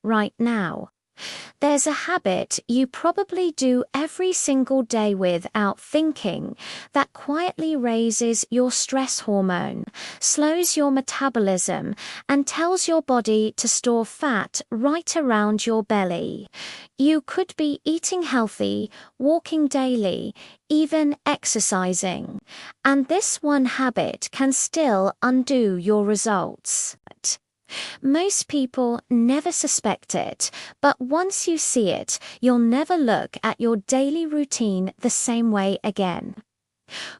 right now. There's a habit you probably do every single day without thinking that quietly raises your stress hormone, slows your metabolism, and tells your body to store fat right around your belly. You could be eating healthy, walking daily, even exercising, and this one habit can still undo your results. Most people never suspect it, but once you see it, you'll never look at your daily routine the same way again.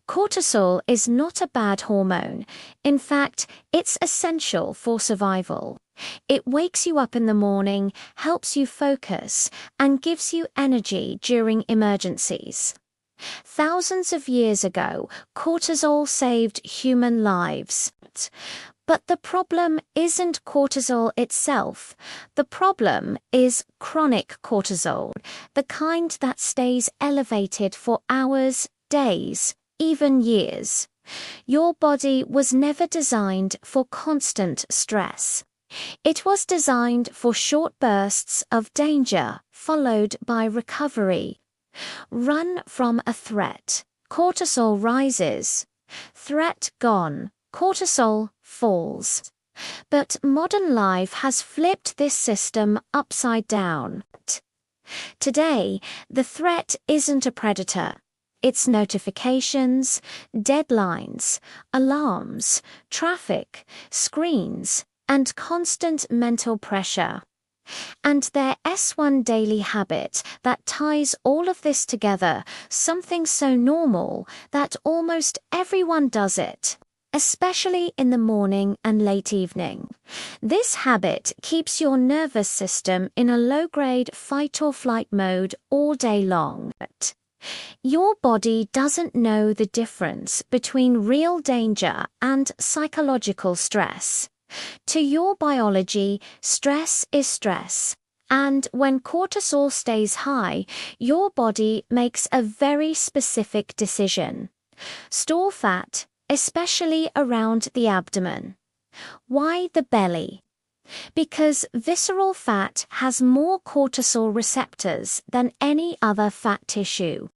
Cortisol is not a bad hormone. In fact, it's essential for survival. It wakes you up in the morning, helps you focus, and gives you energy during emergencies. Thousands of years ago, cortisol saved human lives. But the problem isn't cortisol itself. The problem is chronic cortisol, the kind that stays elevated for hours, days, even years. Your body was never designed for constant stress. It was designed for short bursts of danger, followed by recovery. Run from a threat. Cortisol rises. Threat gone. Cortisol falls. But modern life has flipped this system upside down. Today, the threat isn't a predator. It's notifications, deadlines, alarms, traffic, screens, and constant mental pressure. And their S1 daily habit that ties all of this together, something so normal that almost everyone does it, especially in the morning and late evening. This habit keeps your nervous system in a low-grade fight-or-flight mode all day long. Your body doesn't know the difference between real danger and psychological stress. To your biology, stress is stress. And when cortisol stays high, your body makes a very specific decision. Store fat, especially around the abdomen. Why the belly? Because visceral fat has more cortisol receptors than any other fat tissue.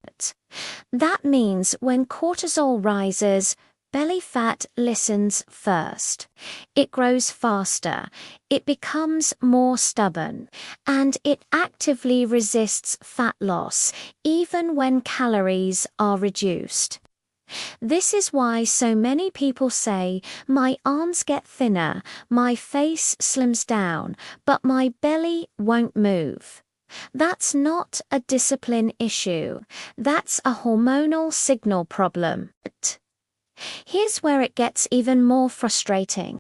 That means when cortisol rises, belly fat listens first. It grows faster, it becomes more stubborn, and it actively resists fat loss, even when calories are reduced. This is why so many people say, my arms get thinner, my face slims down, but my belly won't move. That's not a discipline issue. That's a hormonal signal problem. Here's where it gets even more frustrating.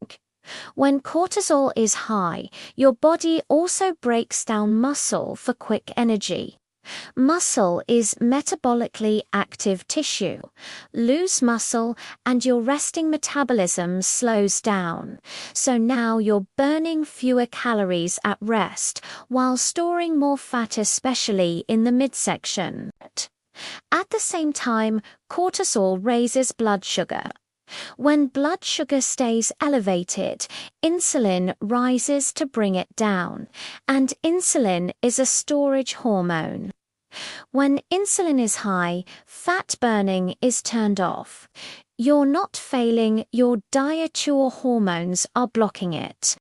When cortisol is high, your body also breaks down muscle for quick energy. Muscle is metabolically active tissue. Lose muscle and your resting metabolism slows down. So now you're burning fewer calories at rest while storing more fat, especially in the midsection. At the same time, cortisol raises blood sugar. When blood sugar stays elevated, insulin rises to bring it down, and insulin is a storage hormone. When insulin is high, fat burning is turned off. You're not failing, your dietary hormones are blocking it.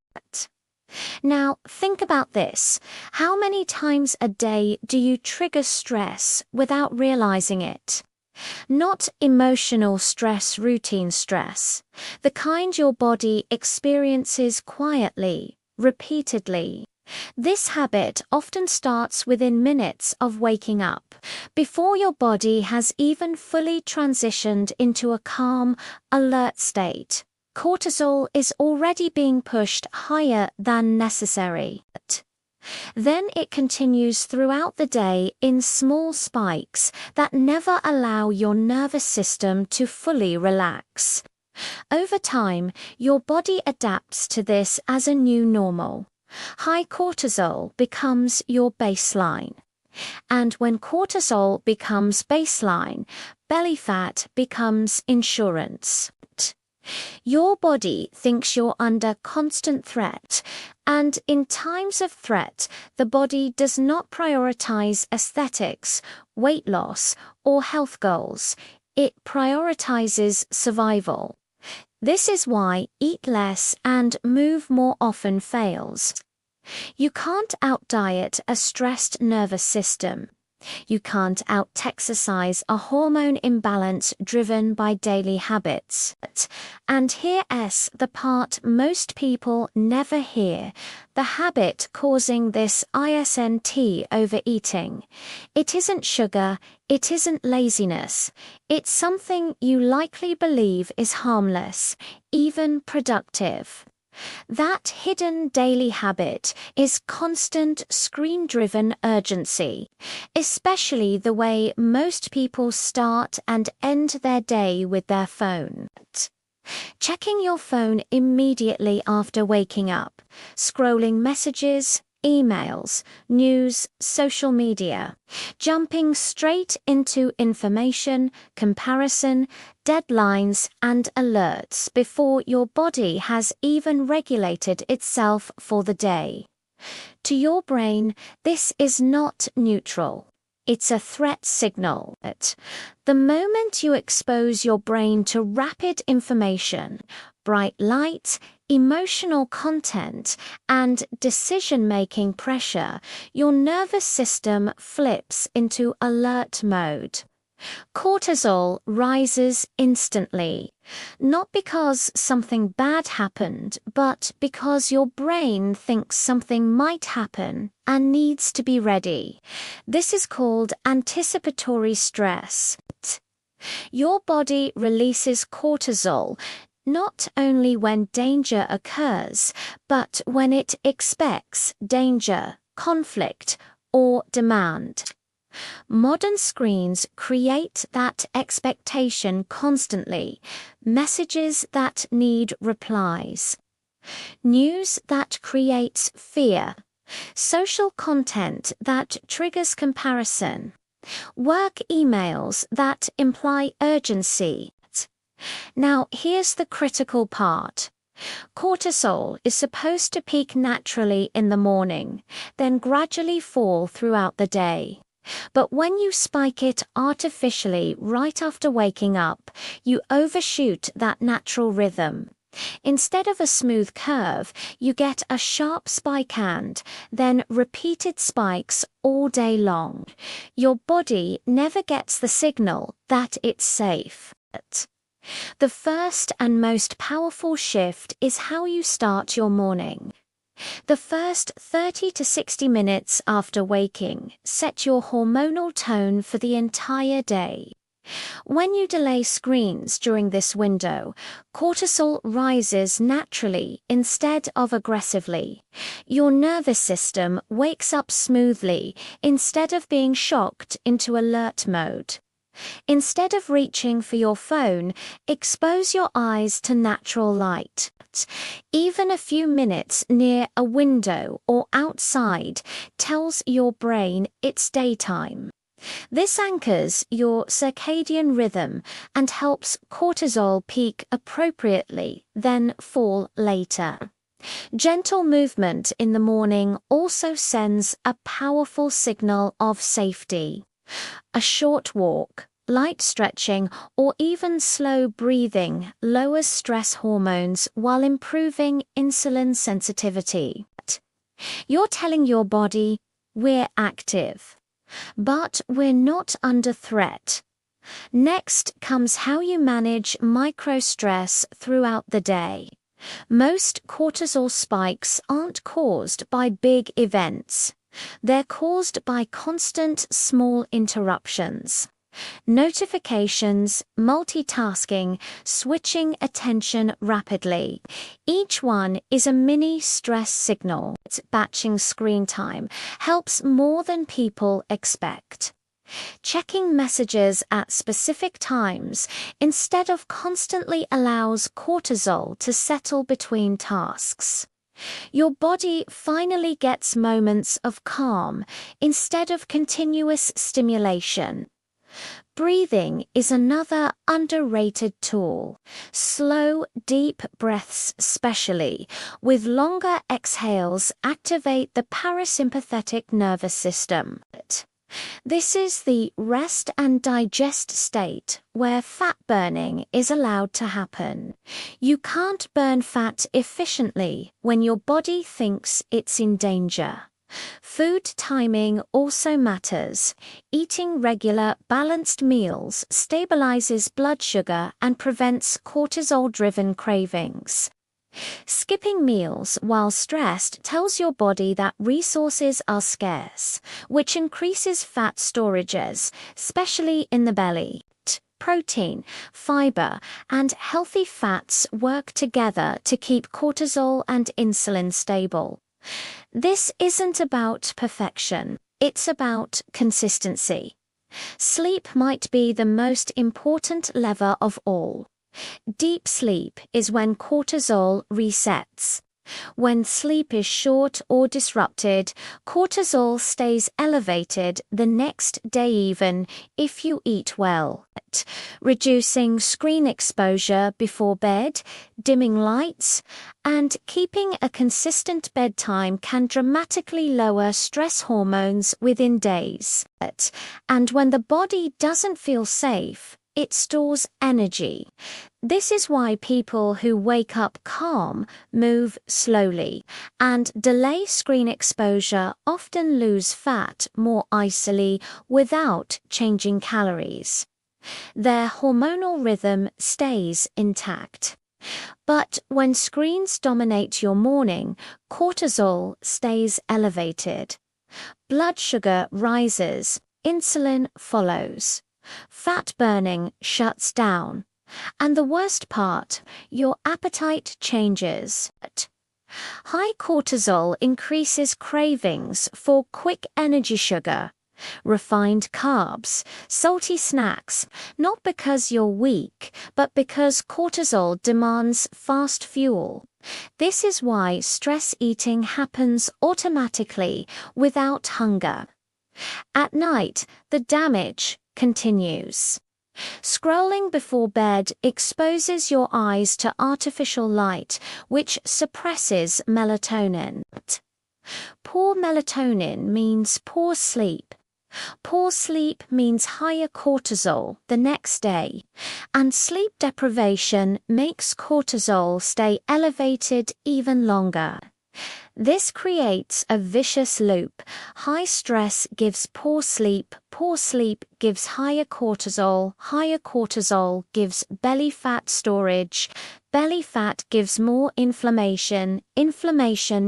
Now, think about this. How many times a day do you trigger stress without realizing it? Not emotional stress, routine stress. The kind your body experiences quietly, repeatedly. This habit often starts within minutes of waking up, before your body has even fully transitioned into a calm, alert state. Cortisol is already being pushed higher than necessary. Then it continues throughout the day in small spikes that never allow your nervous system to fully relax. Over time, your body adapts to this as a new normal. High cortisol becomes your baseline. And when cortisol becomes baseline, belly fat becomes insurance. Your body thinks you're under constant threat, And in times of threat, the body does not prioritize aesthetics, weight loss, or health goals. It prioritizes survival. This is why eat less and move more often fails. You can't out-diet a stressed nervous system. You can't out-exercise a hormone imbalance driven by daily habits. And here's the part most people never hear, the habit causing this ISNT overeating. It isn't sugar, it isn't laziness. It's something you likely believe is harmless, even productive. That hidden daily habit is constant screen-driven urgency, especially the way most people start and end their day with their phone. Checking your phone immediately after waking up, scrolling messages, emails, news, social media, jumping straight into information, comparison, deadlines, and alerts before your body has even regulated itself for the day. To your brain, this is not neutral. It's a threat signal. The moment you expose your brain to rapid information, bright light, emotional content, and decision-making pressure, your nervous system flips into alert mode. Cortisol rises instantly, not because something bad happened, but because your brain thinks something might happen and needs to be ready. This is called anticipatory stress. Your body releases cortisol not only when danger occurs, but when it expects danger, conflict, or demand. Modern screens create that expectation constantly, messages that need replies. News that creates fear, social content that triggers comparison, work emails that imply urgency. Now, here's the critical part. Cortisol is supposed to peak naturally in the morning, then gradually fall throughout the day. But when you spike it artificially right after waking up, you overshoot that natural rhythm. Instead of a smooth curve, you get a sharp spike and then repeated spikes all day long. Your body never gets the signal that it's safe. The first and most powerful shift is how you start your morning. The first 30 to 60 minutes after waking set your hormonal tone for the entire day. When you delay screens during this window, cortisol rises naturally instead of aggressively. Your nervous system wakes up smoothly instead of being shocked into alert mode. Instead of reaching for your phone, expose your eyes to natural light. Even a few minutes near a window or outside tells your brain it's daytime. This anchors your circadian rhythm and helps cortisol peak appropriately, then fall later. Gentle movement in the morning also sends a powerful signal of safety. A short walk, light stretching, or even slow breathing lowers stress hormones while improving insulin sensitivity. You're telling your body, we're active, but we're not under threat. Next comes how you manage micro-stress throughout the day. Most cortisol spikes aren't caused by big events. They're caused by constant small interruptions. Notifications, multitasking, switching attention rapidly. Each one is a mini stress signal. Batching screen time helps more than people expect. Checking messages at specific times instead of constantly allows cortisol to settle between tasks. Your body finally gets moments of calm instead of continuous stimulation. Breathing is another underrated tool. Slow, deep breaths, especially with longer exhales, activate the parasympathetic nervous system. This is the rest and digest state where fat burning is allowed to happen. You can't burn fat efficiently when your body thinks it's in danger. Food timing also matters. Eating regular, balanced meals stabilizes blood sugar and prevents cortisol-driven cravings. Skipping meals while stressed tells your body that resources are scarce, which increases fat storages, especially in the belly. Protein, fiber, and healthy fats work together to keep cortisol and insulin stable. This isn't about perfection, it's about consistency. Sleep might be the most important lever of all. Deep sleep is when cortisol resets. When sleep is short or disrupted, cortisol stays elevated the next day even if you eat well. Reducing screen exposure before bed, dimming lights, and keeping a consistent bedtime can dramatically lower stress hormones within days. And when the body doesn't feel safe, it stores energy. This is why people who wake up calm move slowly, and delay screen exposure often lose fat more easily without changing calories. Their hormonal rhythm stays intact. But when screens dominate your morning, cortisol stays elevated. Blood sugar rises, insulin follows. Fat burning shuts down. And the worst part, your appetite changes. High cortisol increases cravings for quick energy sugar, refined carbs, salty snacks, not because you're weak, but because cortisol demands fast fuel. This is why stress eating happens automatically without hunger. At night, the damage continues. Scrolling before bed exposes your eyes to artificial light, which suppresses melatonin. Poor melatonin means poor sleep. Poor sleep means higher cortisol the next day, and sleep deprivation makes cortisol stay elevated even longer. This creates a vicious loop. High stress gives poor sleep gives higher cortisol gives belly fat storage, belly fat gives more inflammation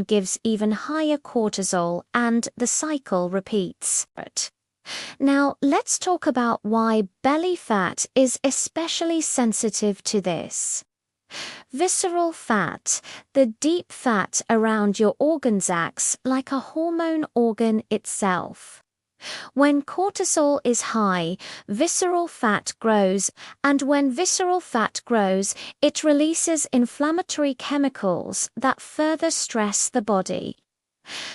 gives even higher cortisol, and the cycle repeats. Now, let's talk about why belly fat is especially sensitive to this. Visceral fat, the deep fat around your organs, acts like a hormone organ itself. When cortisol is high, visceral fat grows, and when visceral fat grows, it releases inflammatory chemicals that further stress the body.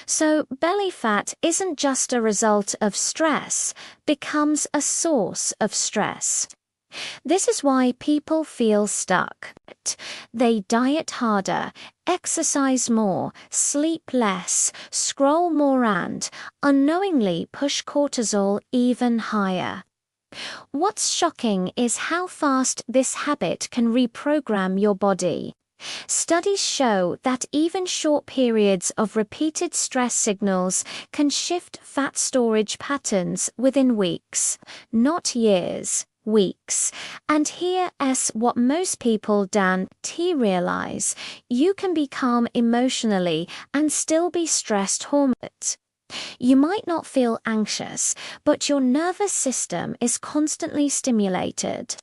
So belly fat isn't just a result of stress, becomes a source of stress. This is why people feel stuck. They diet harder, exercise more, sleep less, scroll more, and unknowingly push cortisol even higher. What's shocking is how fast this habit can reprogram your body. Studies show that even short periods of repeated stress signals can shift fat storage patterns within weeks, not years. Weeks. And here's what most people don't realize: you can be calm emotionally and still be stressed hormones. You might not feel anxious, but your nervous system is constantly stimulated.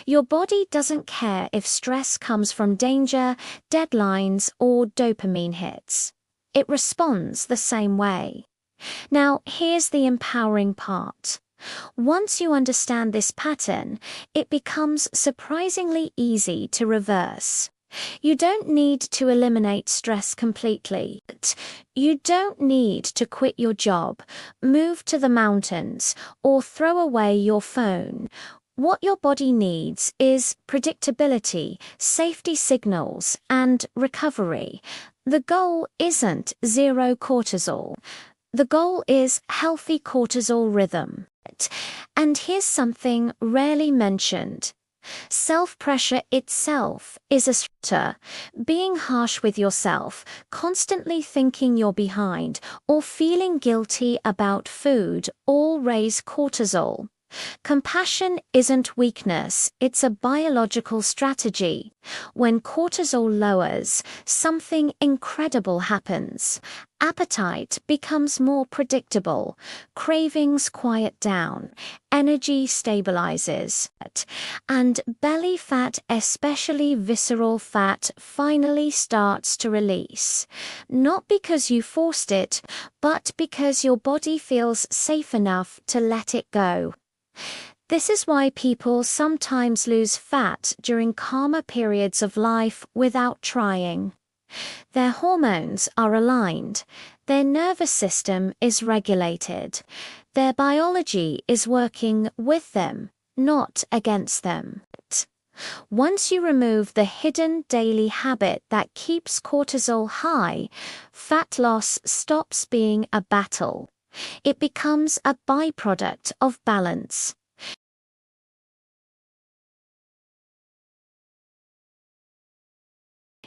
Your body doesn't care if stress comes from danger, deadlines, or dopamine hits. It responds the same way. Now, here's the empowering part. Once you understand this pattern, it becomes surprisingly easy to reverse. You don't need to eliminate stress completely. You don't need to quit your job, move to the mountains, or throw away your phone. What your body needs is predictability, safety signals, and recovery. The goal isn't zero cortisol. The goal is healthy cortisol rhythm. And here's something rarely mentioned. Self-pressure itself is a stressor. Being harsh with yourself, constantly thinking you're behind, or feeling guilty about food all raise cortisol. Compassion isn't weakness, it's a biological strategy. When cortisol lowers, something incredible happens. Appetite becomes more predictable, cravings quiet down, energy stabilizes, and belly fat, especially visceral fat, finally starts to release. Not because you forced it, but because your body feels safe enough to let it go. This is why people sometimes lose fat during calmer periods of life without trying. Their hormones are aligned, their nervous system is regulated, their biology is working with them, not against them. Once you remove the hidden daily habit that keeps cortisol high, fat loss stops being a battle. It becomes a byproduct of balance.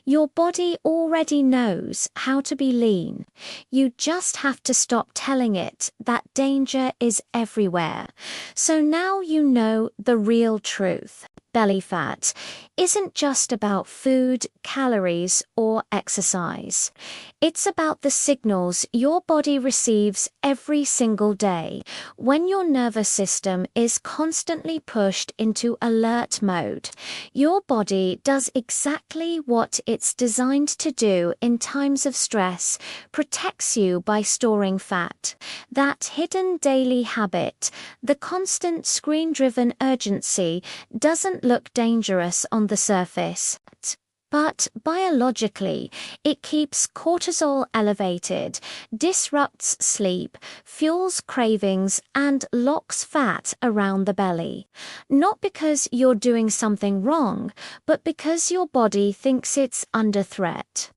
Your body already knows how to be lean. You just have to stop telling it that danger is everywhere. So now you know the real truth. Belly fat isn't just about food, calories, or exercise. It's about the signals your body receives every single day when your nervous system is constantly pushed into alert mode. Your body does exactly what it's designed to do in times of stress, protects you by storing fat. That hidden daily habit, the constant screen-driven urgency, doesn't look dangerous on the surface. But biologically, it keeps cortisol elevated, disrupts sleep, fuels cravings, and locks fat around the belly. Not because you're doing something wrong, but because your body thinks it's under threat.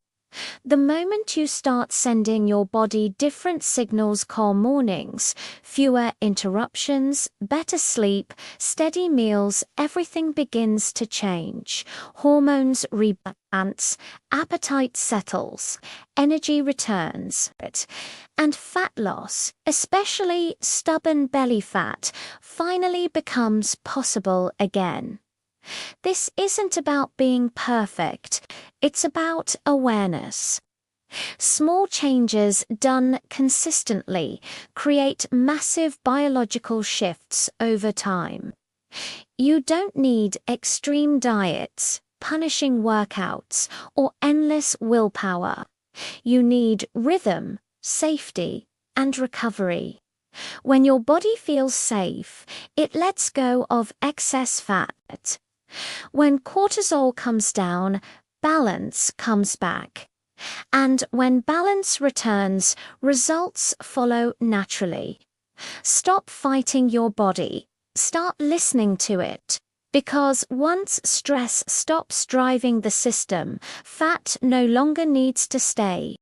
The moment you start sending your body different signals, calm mornings, fewer interruptions, better sleep, steady meals, everything begins to change. Hormones rebalance, appetite settles, energy returns, and fat loss, especially stubborn belly fat, finally becomes possible again. This isn't about being perfect, it's about awareness. Small changes done consistently create massive biological shifts over time. You don't need extreme diets, punishing workouts, or endless willpower. You need rhythm, safety, and recovery. When your body feels safe, it lets go of excess fat. When cortisol comes down, balance comes back. And when balance returns, results follow naturally. Stop fighting your body. Start listening to it. Because once stress stops driving the system, fat no longer needs to stay.